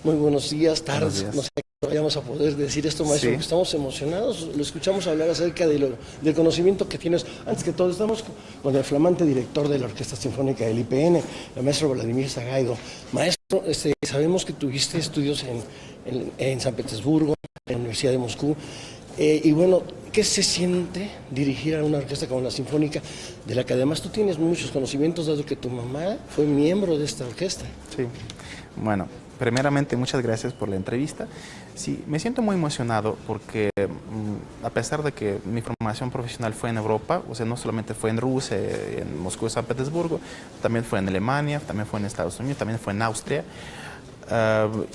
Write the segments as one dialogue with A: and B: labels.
A: Muy buenos días,
B: Buenos
A: tardes, no
B: días.
A: sé qué vayamos a poder decir esto, maestro,
B: Sí,
A: porque estamos emocionados, lo escuchamos hablar acerca del conocimiento que tienes. Antes que todo, estamos con el flamante director de la Orquesta Sinfónica del IPN, el maestro Vladimir Sagaido. Maestro, sabemos que tuviste estudios en San Petersburgo, en la Universidad de Moscú, y bueno, ¿qué se siente dirigir a una orquesta como la Sinfónica, de la que además tú tienes muchos conocimientos, dado que tu mamá fue miembro de esta orquesta?
B: sí. Bueno, primeramente muchas gracias por la entrevista. Sí, me siento muy emocionado porque a pesar de que mi formación profesional fue en Europa, o sea, no solamente fue en Rusia, en Moscú y San Petersburgo, también fue en Alemania, también fue en Estados Unidos, también fue en Austria.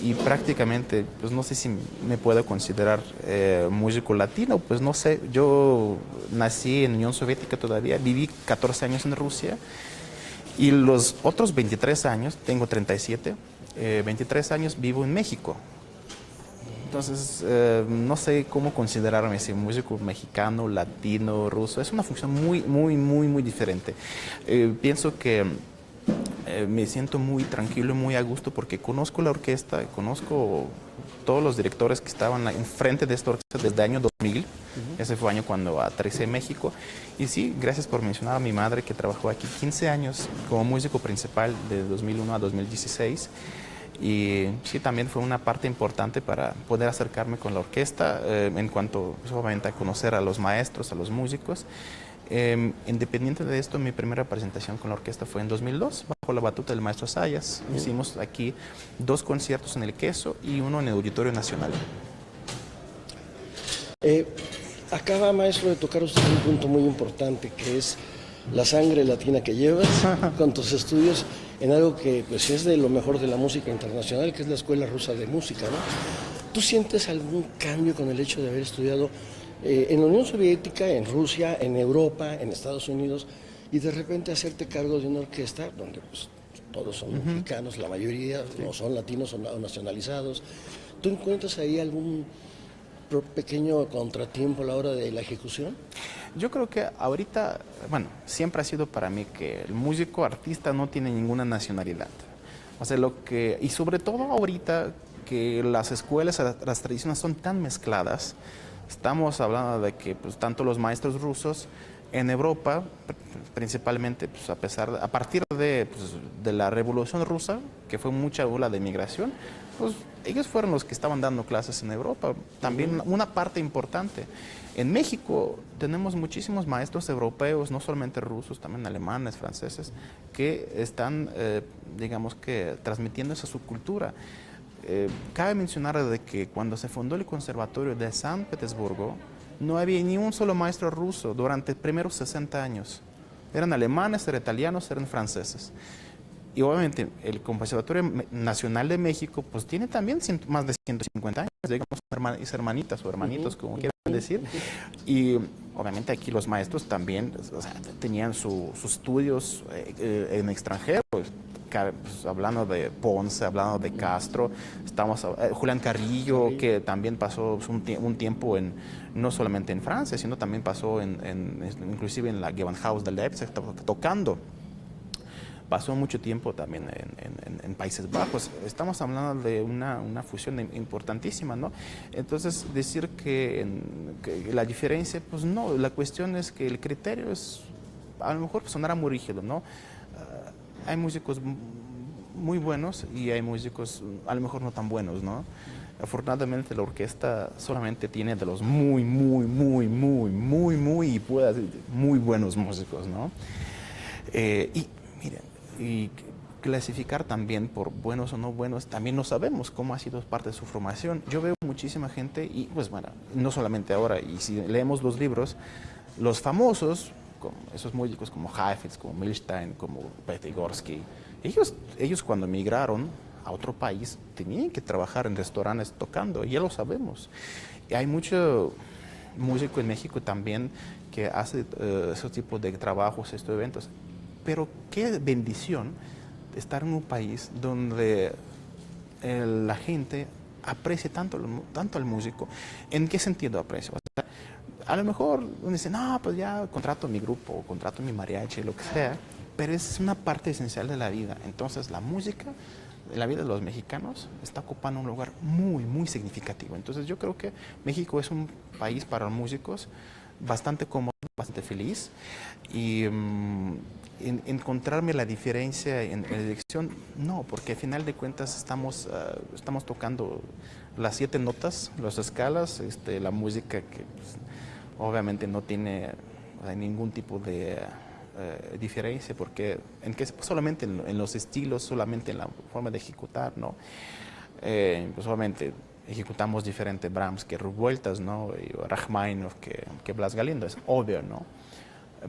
B: Y prácticamente, pues no sé si me puedo considerar músico latino, pues no sé, yo nací en Unión Soviética todavía, viví 14 años en Rusia y los otros 23 años, tengo 37, 23 años vivo en México. Entonces, no sé cómo considerarme si músico mexicano, latino, ruso. Es una función muy diferente. Pienso que me siento muy tranquilo y muy a gusto porque conozco la orquesta, conozco todos los directores que estaban enfrente de esta orquesta desde el año 2000. Ese fue el año cuando aterricé en México. Y sí, gracias por mencionar a mi madre que trabajó aquí 15 años como músico principal de 2001 a 2016. Y sí, también fue una parte importante para poder acercarme con la orquesta en cuanto, pues, obviamente, a conocer a los maestros, a los músicos. Independiente de esto, mi primera presentación con la orquesta fue en 2002, bajo la batuta del maestro Sayas. Hicimos aquí 2 conciertos en el Queso y uno en el Auditorio Nacional.
A: Eh, Acaba, maestro, de tocar usted un punto muy importante, que es la sangre latina que llevas con tus estudios en algo que pues es de lo mejor de la música internacional, que es la Escuela Rusa de Música, ¿no? ¿Tú sientes algún cambio con el hecho de haber estudiado en la Unión Soviética, en Rusia, en Europa, en Estados Unidos, y de repente hacerte cargo de una orquesta donde pues, todos son mexicanos, la mayoría no son latinos o nacionalizados? ¿Tú encuentras ahí algún pequeño contratiempo a la hora de la ejecución?
B: Yo creo que ahorita, bueno, siempre ha sido para mí que el músico artista no tiene ninguna nacionalidad. O sea, y sobre todo ahorita que las escuelas, las tradiciones son tan mezcladas, estamos hablando de que pues, tanto los maestros rusos en Europa, principalmente, pues, a partir de la Revolución Rusa, que fue mucha ola de migración, pues ellos fueron los que estaban dando clases en Europa, también una parte importante. En México tenemos muchísimos maestros europeos, no solamente rusos, también alemanes, franceses, que están, digamos que, transmitiendo esa subcultura. Cabe mencionar de que cuando se fundó el Conservatorio de San Petersburgo, no había ni un solo maestro ruso durante los primeros 60 años. Eran alemanes, eran italianos, eran franceses. Y obviamente el Conservatorio Nacional de México pues tiene también más de 150 años, digamos, hermanitas o hermanitos, como quieran decir. Y obviamente aquí los maestros también, o sea, tenían sus estudios en extranjero. Pues, hablando de Ponce, hablando de Castro, Julián Carrillo, que también pasó un tiempo no solamente en Francia, sino también pasó inclusive en la Gewandhaus de Leipzig, tocando. Pasó mucho tiempo también en Países Bajos. Estamos hablando de una fusión importantísima, ¿no? Entonces, decir que la diferencia, pues no, la cuestión es que el criterio es, a lo mejor sonará muy rígido, ¿no? Hay músicos muy buenos y hay músicos a lo mejor no tan buenos, ¿no? Afortunadamente la orquesta solamente tiene de los y puedo decir, muy buenos músicos, ¿no? Y miren, y clasificar también por buenos o no buenos, también no sabemos cómo ha sido parte de su formación. Yo veo muchísima gente y pues bueno, no solamente ahora, y si leemos los libros, los famosos, como esos músicos como Heifetz, como Milstein, como Petigorsky, ellos cuando emigraron a otro país tenían que trabajar en restaurantes tocando, ya lo sabemos. Y hay mucho músico en México también que hace ese tipo de trabajos, estos eventos. Pero qué bendición estar en un país donde la gente aprecia tanto al músico. ¿En qué sentido aprecio? O sea, a lo mejor uno dice, no, pues ya contrato mi grupo, contrato mi mariachi, lo que sea, pero es una parte esencial de la vida. Entonces la música en la vida de los mexicanos está ocupando un lugar muy, muy significativo. Entonces yo creo que México es un país para los músicos bastante cómodo, bastante feliz, y encontrarme la diferencia en la dirección, no, porque al final de cuentas estamos tocando las 7 notas, las escalas, la música que pues, obviamente no tiene ningún tipo de diferencia, porque solamente en los estilos, solamente en la forma de ejecutar, ¿no? Pues obviamente ejecutamos diferente Brahms que Revueltas, ¿no? Y Rachmaninoff que Blas Galindo, es obvio, ¿no?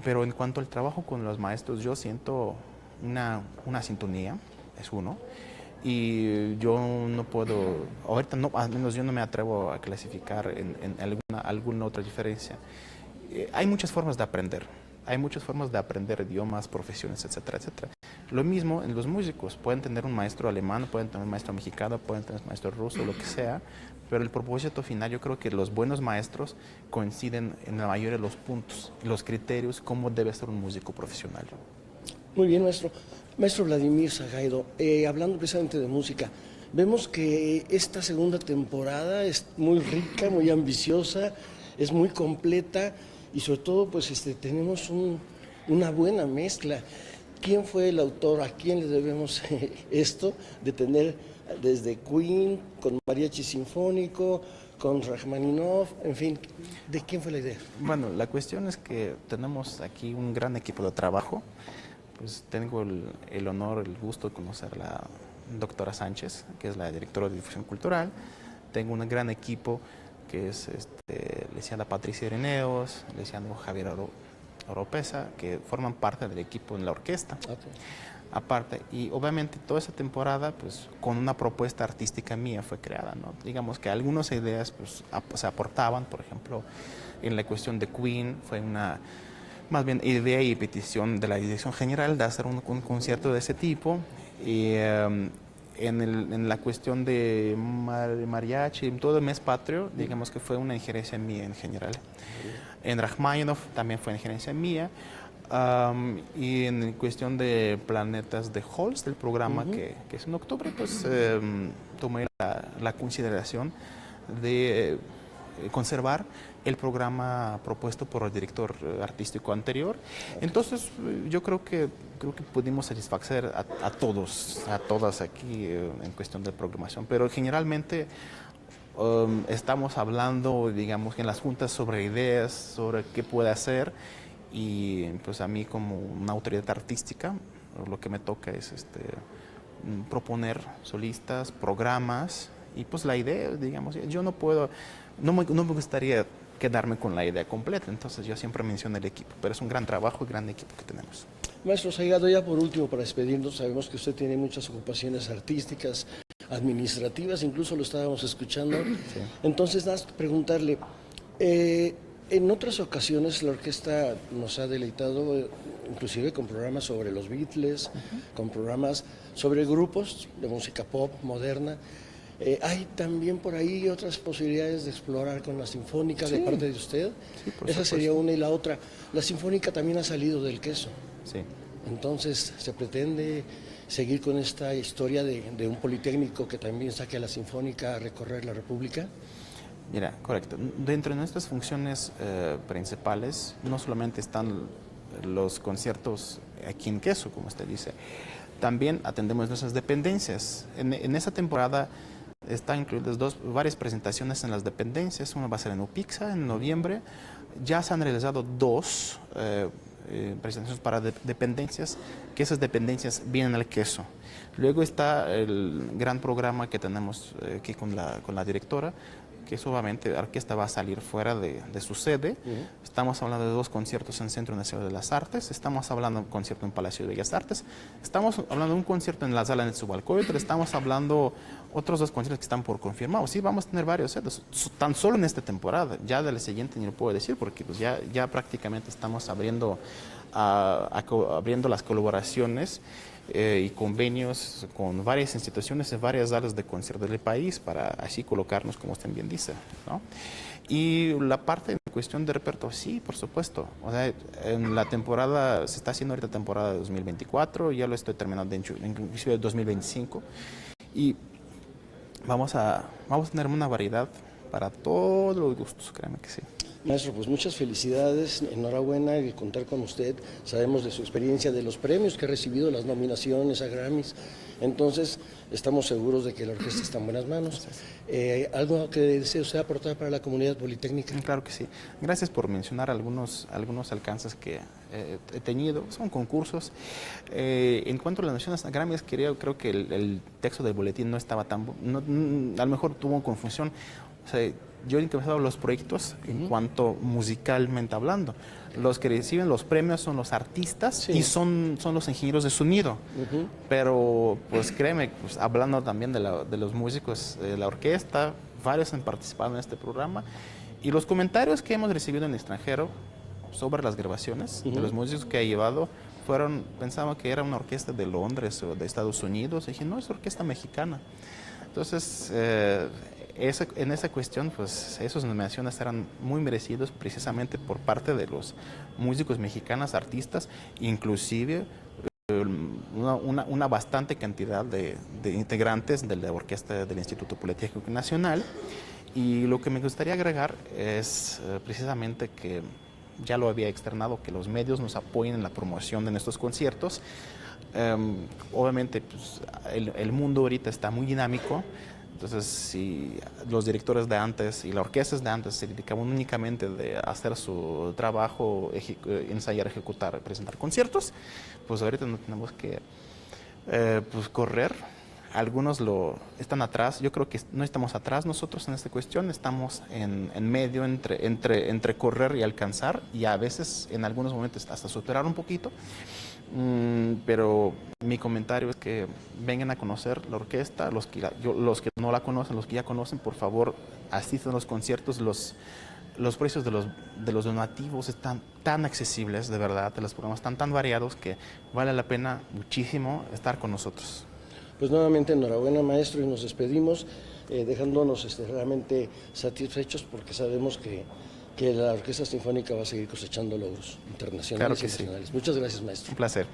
B: Pero en cuanto al trabajo con los maestros, yo siento una sintonía, es uno, y yo no puedo, ahorita no, al menos yo no me atrevo a clasificar en alguna otra diferencia. Hay muchas formas de aprender. Hay muchas formas de aprender idiomas, profesiones, etcétera, etcétera. Lo mismo en los músicos. Pueden tener un maestro alemán, pueden tener un maestro mexicano, pueden tener un maestro ruso, lo que sea. Pero el propósito final, yo creo que los buenos maestros coinciden en la mayoría de los puntos, los criterios, cómo debe ser un músico profesional.
A: Muy bien, maestro. Maestro Vladimir Sagaido, hablando precisamente de música, vemos que esta segunda temporada es muy rica, muy ambiciosa, es muy completa y sobre todo pues tenemos una buena mezcla. ¿Quién fue el autor? ¿A quién le debemos esto de tener desde Queen, con mariachi sinfónico, con Rachmaninoff, en fin? ¿De quién fue la idea?
B: Bueno, la cuestión es que tenemos aquí un gran equipo de trabajo. Pues tengo el honor, el gusto de conocer a la doctora Sánchez, que es la directora de difusión cultural. Tengo un gran equipo que es licenciada Patricia Ireneos, licenciado Javier Oropesa, que forman parte del equipo en la orquesta. Okay. Aparte, y obviamente toda esa temporada, pues con una propuesta artística mía fue creada, ¿no? Digamos que algunas ideas pues, se aportaban, por ejemplo, en la cuestión de Queen fue una más bien idea y petición de la dirección general de hacer un concierto de ese tipo. Y en la cuestión de mariachi, todo el mes patrio, digamos que fue una injerencia mía en general. En Rachmaninoff también fue injerencia mía. Y en cuestión de planetas de Holst, del programa que es en octubre, pues tomé la consideración de conservar el programa propuesto por el director artístico anterior. Entonces yo creo que pudimos satisfacer a todas aquí en cuestión de programación, pero generalmente estamos hablando, digamos, en las juntas sobre ideas, sobre qué puede hacer, y pues a mí como una autoridad artística lo que me toca es proponer solistas, programas, y pues la idea, digamos, yo no me gustaría quedarme con la idea completa, entonces yo siempre menciono el equipo, pero es un gran trabajo y gran equipo que tenemos.
A: Maestro Sagaido, ya por último, para despedirnos, sabemos que usted tiene muchas ocupaciones artísticas, administrativas, incluso lo estábamos escuchando. Sí. Entonces, nada más preguntarle, en otras ocasiones la orquesta nos ha deleitado, inclusive con programas sobre los Beatles, con programas sobre grupos de música pop moderna. ¿Hay también por ahí otras posibilidades de explorar con la Sinfónica de parte de usted? Sí, esa sería una, y la otra. La Sinfónica también ha salido del queso.
B: Sí.
A: Entonces, ¿se pretende seguir con esta historia de un politécnico que también saque a la Sinfónica a recorrer la República?
B: Mira, correcto. Dentro de nuestras funciones principales, no solamente están los conciertos aquí en queso, como usted dice, también atendemos nuestras dependencias. En esa temporada están incluidas varias presentaciones en las dependencias. Una va a ser en Upixa en noviembre. Ya se han realizado 2 presentaciones para dependencias, que esas dependencias vienen al queso. Luego está el gran programa que tenemos aquí con la directora, que obviamente la orquesta va a salir fuera de su sede. Estamos hablando de 2 conciertos en Centro Nacional de las Artes, estamos hablando de un concierto en Palacio de Bellas Artes, estamos hablando de un concierto en la Sala de Netzubalcóyotl, estamos hablando otros 2 conciertos que están por confirmados. Sí, vamos a tener varios, tan solo en esta temporada. Ya de la siguiente ni lo puedo decir, porque pues ya prácticamente estamos abriendo las colaboraciones y convenios con varias instituciones en varias salas de conciertos del país para así colocarnos, como usted bien dice, ¿no? Y la parte en cuestión de repertorio, sí, por supuesto. O sea, en la temporada, se está haciendo ahorita temporada de 2024, ya lo estoy terminando inclusive de 2025. Y vamos a tener una variedad para todos los gustos, créeme que sí.
A: Maestro, pues muchas felicidades, enhorabuena el contar con usted. Sabemos de su experiencia, de los premios que ha recibido, las nominaciones a Grammys. Entonces, estamos seguros de que la orquesta está en buenas manos. ¿Algo que desee usted aportar para la comunidad politécnica?
B: Claro que sí. Gracias por mencionar algunos alcances que he tenido. Son concursos. En cuanto a las nominaciones a Grammys, creo que el texto del boletín no estaba tan... a lo mejor tuvo confusión. O sea, yo he encabezado los proyectos en cuanto musicalmente hablando. Los que reciben los premios son los artistas y son los ingenieros de sonido. Pero, pues créeme, pues, hablando también de los músicos de la orquesta, varios han participado en este programa. Y los comentarios que hemos recibido en el extranjero sobre las grabaciones de los músicos que ha llevado pensaba que era una orquesta de Londres o de Estados Unidos. Y dije, no, es orquesta mexicana. Entonces, en esa cuestión, pues esas nominaciones eran muy merecidos precisamente por parte de los músicos mexicanos, artistas, inclusive una bastante cantidad de integrantes de la orquesta del Instituto Politécnico Nacional. Y lo que me gustaría agregar es precisamente que ya lo había externado, que los medios nos apoyen en la promoción de nuestros conciertos. Obviamente, pues, el mundo ahorita está muy dinámico. Entonces, si los directores de antes y las orquestas de antes se dedicaban únicamente de hacer su trabajo, ensayar, ejecutar, presentar conciertos, pues ahorita no tenemos que pues correr. Algunos están atrás. Yo creo que no estamos atrás nosotros en esta cuestión. Estamos en medio entre correr y alcanzar, y a veces en algunos momentos hasta superar un poquito. Pero mi comentario es que vengan a conocer la orquesta, los que no la conocen, los que ya conocen, por favor, asistan a los conciertos. Los precios de los donativos están tan accesibles, de verdad, de los programas están tan variados que vale la pena muchísimo estar con nosotros.
A: Pues nuevamente enhorabuena, maestro, y nos despedimos dejándonos realmente satisfechos porque sabemos que la Orquesta Sinfónica va a seguir cosechando logros internacionales y nacionales.
B: Sí.
A: Muchas gracias, maestro.
B: Un placer.